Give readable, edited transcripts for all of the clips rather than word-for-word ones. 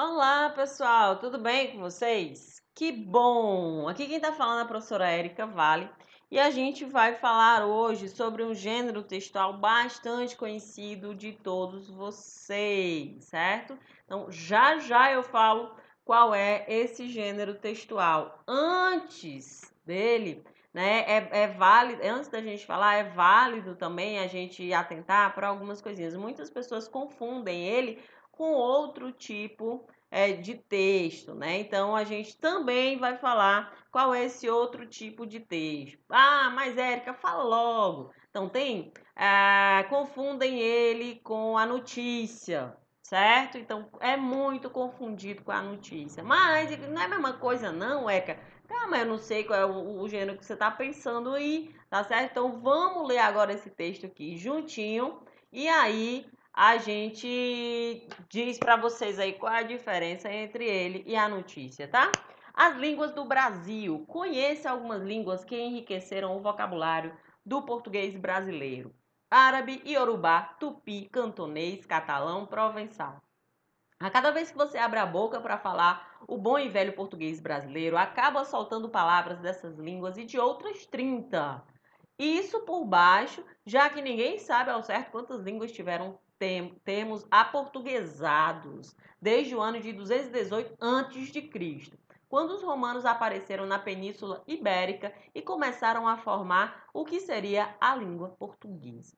Olá, pessoal, tudo bem com vocês? Que bom! Aqui quem está falando é a professora Érica Vale e a gente vai falar hoje sobre um gênero textual bastante conhecido de todos vocês, certo? Então, já já eu falo qual é esse gênero textual. Antes dele, né, é válido, antes da gente falar, é válido também a gente atentar para algumas coisinhas. Muitas pessoas confundem ele com outro tipo de texto, né? Então a gente também vai falar qual é esse outro tipo de texto. Ah, mas Érica, fala logo. Então confundem ele com a notícia, certo? Então é muito confundido com a notícia. Mas não é a mesma coisa, não, Érica. Calma, eu não sei qual é o gênero que você está pensando aí, tá certo? Então vamos ler agora esse texto aqui juntinho. E aí a gente diz para vocês aí qual é a diferença entre ele e a notícia, tá? As línguas do Brasil. Conheça algumas línguas que enriqueceram o vocabulário do português brasileiro. Árabe, iorubá, tupi, cantonês, catalão, provençal. A cada vez que você abre a boca para falar o bom e velho português brasileiro, acaba soltando palavras dessas línguas e de outras 30. Isso por baixo, já que ninguém sabe ao certo quantas línguas tiveram termos aportuguesados desde o ano de 218 a.C., quando os romanos apareceram na Península Ibérica e começaram a formar o que seria a língua portuguesa.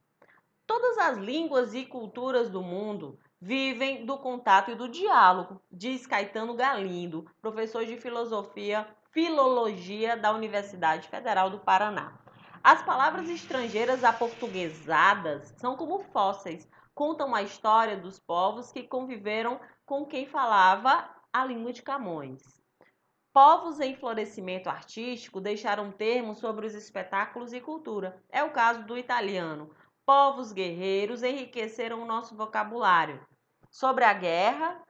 Todas as línguas e culturas do mundo vivem do contato e do diálogo, diz Caetano Galindo, professor de filologia da Universidade Federal do Paraná. As palavras estrangeiras aportuguesadas são como fósseis, contam a história dos povos que conviveram com quem falava a língua de Camões. Povos em florescimento artístico deixaram termos sobre os espetáculos e cultura. É o caso do italiano. Povos guerreiros enriqueceram o nosso vocabulário. Sobre a guerra,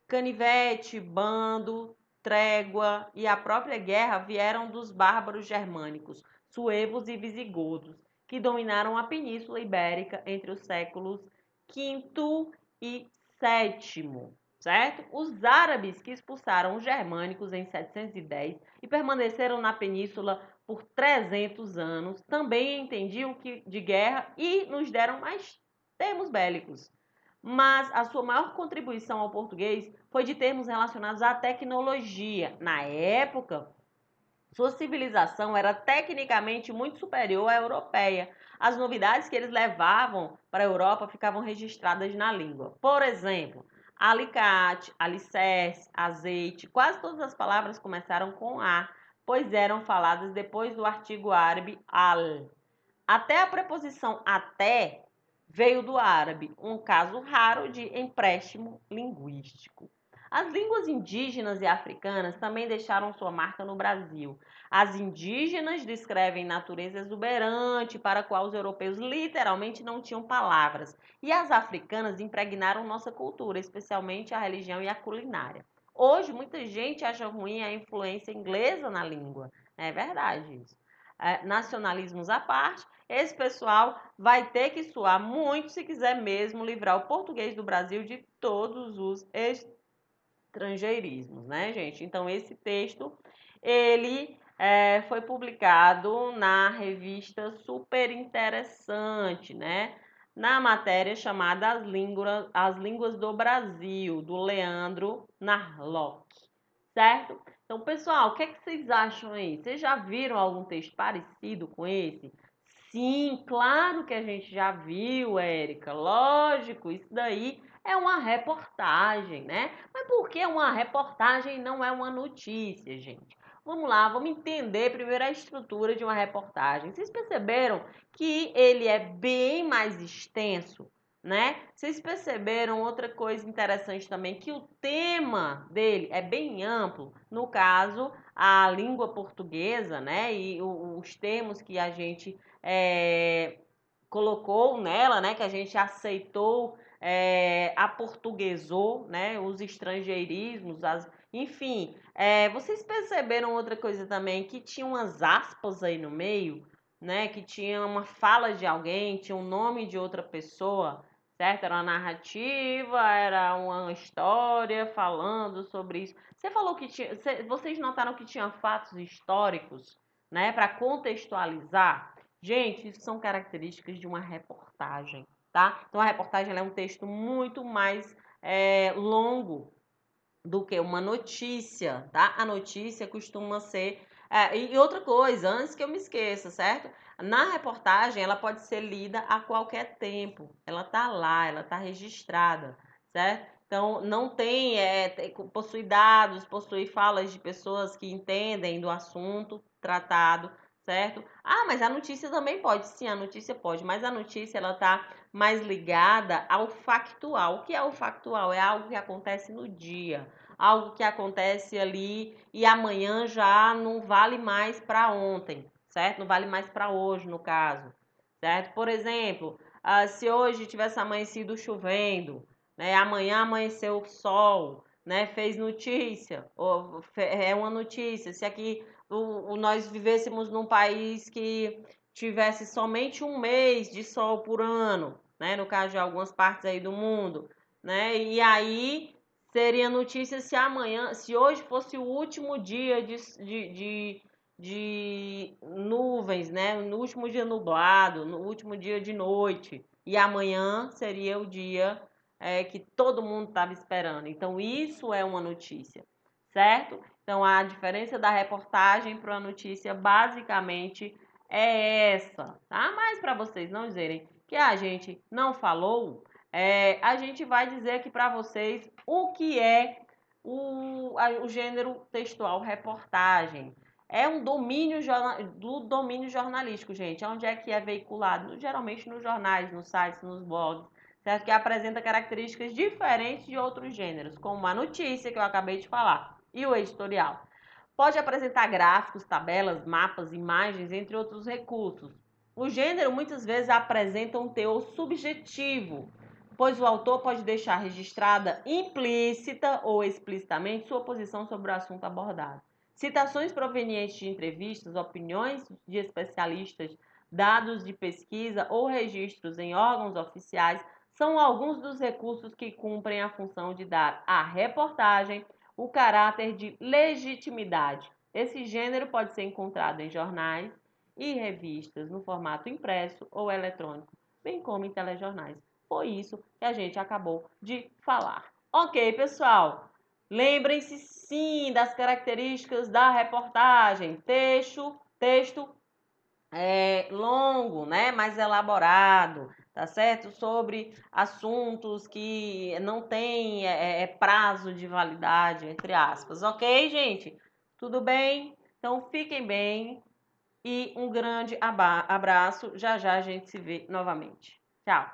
canivete, bando, trégua e a própria guerra vieram dos bárbaros germânicos, suevos e visigodos, que dominaram a Península Ibérica entre os séculos V e VII, certo? Os árabes que expulsaram os germânicos em 710 e permaneceram na península por 300 anos, também entendiam de guerra e nos deram mais termos bélicos. Mas a sua maior contribuição ao português foi de termos relacionados à tecnologia. Na época, sua civilização era tecnicamente muito superior à europeia. As novidades que eles levavam para a Europa ficavam registradas na língua. Por exemplo, alicate, alicerce, azeite, quase todas as palavras começaram com A, pois eram faladas depois do artigo árabe al. Até a preposição até veio do árabe, um caso raro de empréstimo linguístico. As línguas indígenas e africanas também deixaram sua marca no Brasil. As indígenas descrevem natureza exuberante para a qual os europeus literalmente não tinham palavras. E as africanas impregnaram nossa cultura, especialmente a religião e a culinária. Hoje, muita gente acha ruim a influência inglesa na língua. É verdade isso. Nacionalismos à parte, esse pessoal vai ter que suar muito se quiser mesmo livrar o português do Brasil de todos os estrangeirismos, né, gente? Então, esse texto, ele foi publicado na revista Super Interessante, né? Na matéria chamada As Línguas do Brasil, do Leandro Narlock, certo? Então, pessoal, o que é que vocês acham aí? Vocês já viram algum texto parecido com esse? Sim, claro que a gente já viu, Érica. Lógico, isso daí é uma reportagem, né? Mas por que uma reportagem e não é uma notícia, gente? Vamos lá, vamos entender primeiro a estrutura de uma reportagem. Vocês perceberam que ele é bem mais extenso, né? Vocês perceberam outra coisa interessante também, que o tema dele é bem amplo. No caso, a língua portuguesa, né? E os termos que a gente colocou nela, né, que a gente aceitou, aportuguesou, né, os estrangeirismos, enfim, vocês perceberam outra coisa também, que tinha umas aspas aí no meio, né, que tinha uma fala de alguém, tinha um nome de outra pessoa, certo? Era uma narrativa, era uma história falando sobre isso. Você falou que tinha, vocês notaram que tinha fatos históricos, né, para contextualizar? Gente, isso são características de uma reportagem, tá? Então a reportagem ela é um texto muito mais longo do que uma notícia, tá? A notícia costuma ser. E outra coisa, antes que eu me esqueça, certo? Na reportagem, ela pode ser lida a qualquer tempo. Ela tá lá, ela tá registrada, certo? Então, não tem, possui dados, possui falas de pessoas que entendem do assunto tratado, certo? Ah, mas a notícia também pode. Sim, a notícia pode, mas a notícia, ela tá mais ligada ao factual. O que é o factual? É algo que acontece no dia, algo que acontece ali e amanhã já não vale mais para ontem, certo? Não vale mais para hoje, no caso, certo? Por exemplo, se hoje tivesse amanhecido chovendo, né? Amanhã amanheceu sol, né? Fez notícia, é uma notícia. Se aqui nós vivêssemos num país que tivesse somente um mês de sol por ano, né? No caso de algumas partes aí do mundo, né? E aí seria notícia se amanhã, se hoje fosse o último dia de nuvens, né? No último dia nublado, no último dia de noite. E amanhã seria o dia que todo mundo estava esperando. Então, isso é uma notícia, certo? Então, a diferença da reportagem para a notícia basicamente é essa, tá? Mas para vocês não dizerem que a gente não falou, a gente vai dizer aqui para vocês o que é o gênero textual reportagem. É um domínio do domínio jornalístico, gente. Onde é que é veiculado? Geralmente nos jornais, nos sites, nos blogs, certo? Que apresenta características diferentes de outros gêneros, como a notícia que eu acabei de falar e o editorial. Pode apresentar gráficos, tabelas, mapas, imagens, entre outros recursos. O gênero muitas vezes apresenta um teor subjetivo, pois o autor pode deixar registrada implícita ou explicitamente sua posição sobre o assunto abordado. Citações provenientes de entrevistas, opiniões de especialistas, dados de pesquisa ou registros em órgãos oficiais são alguns dos recursos que cumprem a função de dar à reportagem o caráter de legitimidade. Esse gênero pode ser encontrado em jornais e revistas no formato impresso ou eletrônico, bem como em telejornais. Foi isso que a gente acabou de falar. Ok, pessoal? Lembrem-se sim das características da reportagem. Texto longo, né? Mais elaborado, tá certo? Sobre assuntos que não tem prazo de validade, entre aspas. Ok, gente? Tudo bem? Então fiquem bem e um grande abraço. Já já a gente se vê novamente. Tchau!